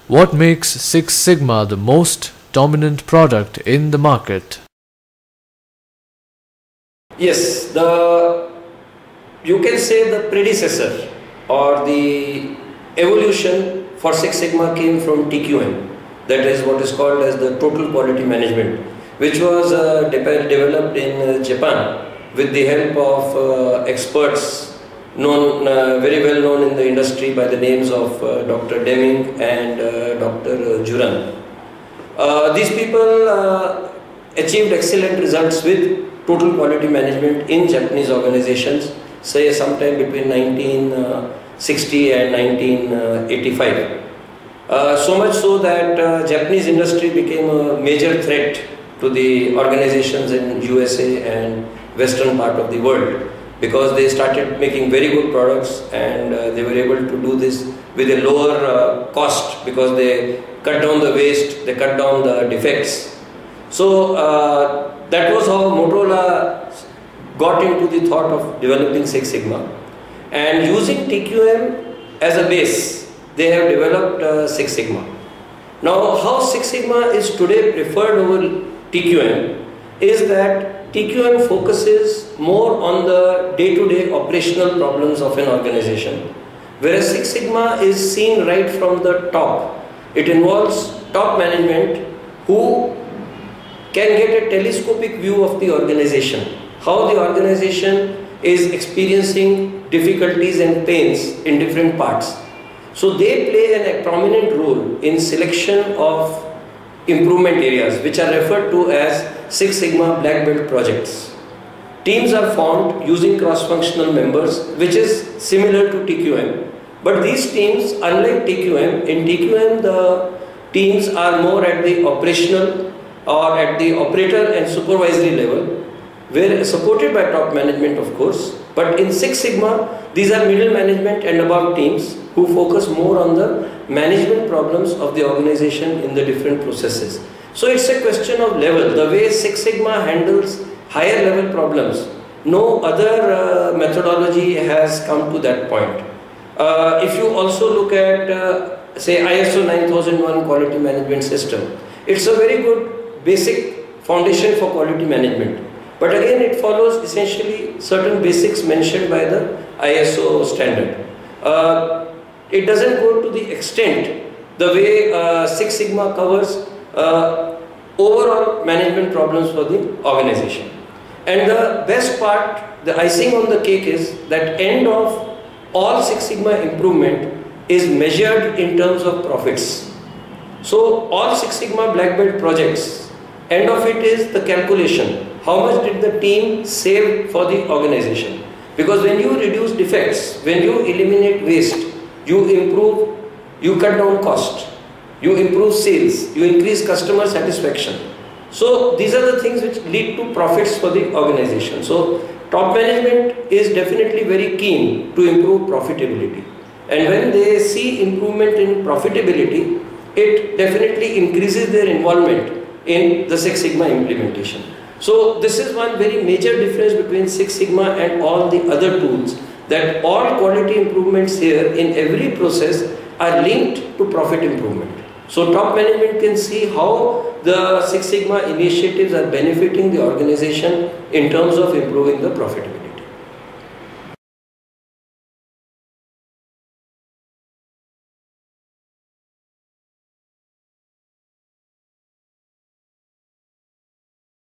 What makes Six Sigma the most dominant product in the market? Yes, you can say the predecessor or the evolution for Six Sigma came from TQM. That is what is called as the Total Quality Management, which was developed in Japan with the help of experts very well known in the industry by the names of Dr. Deming and Dr. Juran. These people achieved excellent results with total quality management in Japanese organizations, say sometime between 1960 and 1985. So much so that Japanese industry became a major threat to the organizations in USA and western part of the world, because they started making very good products and they were able to do this with a lower cost, because they cut down the waste, they cut down the defects. So that was how Motorola got into the thought of developing Six Sigma, and using TQM as a base, they have developed Six Sigma. Now, how Six Sigma is today preferred over TQM is that TQM focuses more on the day-to-day operational problems of an organization, whereas Six Sigma is seen right from the top. It involves top management who can get a telescopic view of the organization, how the organization is experiencing difficulties and pains in different parts. So they play a prominent role in selection of improvement areas, which are referred to as Six Sigma Black Belt projects. Teams are formed using cross-functional members, which is similar to TQM. But these teams, unlike TQM, in TQM the teams are more at the operational or at the operator and supervisory level, where supported by top management, of course. But in Six Sigma, these are middle management and above teams who focus more on the management problems of the organization in the different processes. So it's a question of level. The way Six Sigma handles higher level problems, no other methodology has come to that point. If you also look at say ISO 9001 quality management system, it's a very good basic foundation for quality management. But again, it follows essentially certain basics mentioned by the ISO standard. It doesn't go to the extent the way Six Sigma covers overall management problems for the organization. And the best part, the icing on the cake, is that end of all Six Sigma improvement is measured in terms of profits. So all Six Sigma Black Belt projects, end of it is the calculation. How much did the team save for the organization? Because when you reduce defects, when you eliminate waste, you improve, you cut down cost, you improve sales, you increase customer satisfaction. So these are the things which lead to profits for the organization. So top management is definitely very keen to improve profitability. And when they see improvement in profitability, it definitely increases their involvement in the Six Sigma implementation. So this is one very major difference between Six Sigma and all the other tools, that all quality improvements here in every process are linked to profit improvement. So top management can see how the Six Sigma initiatives are benefiting the organization in terms of improving the profitability.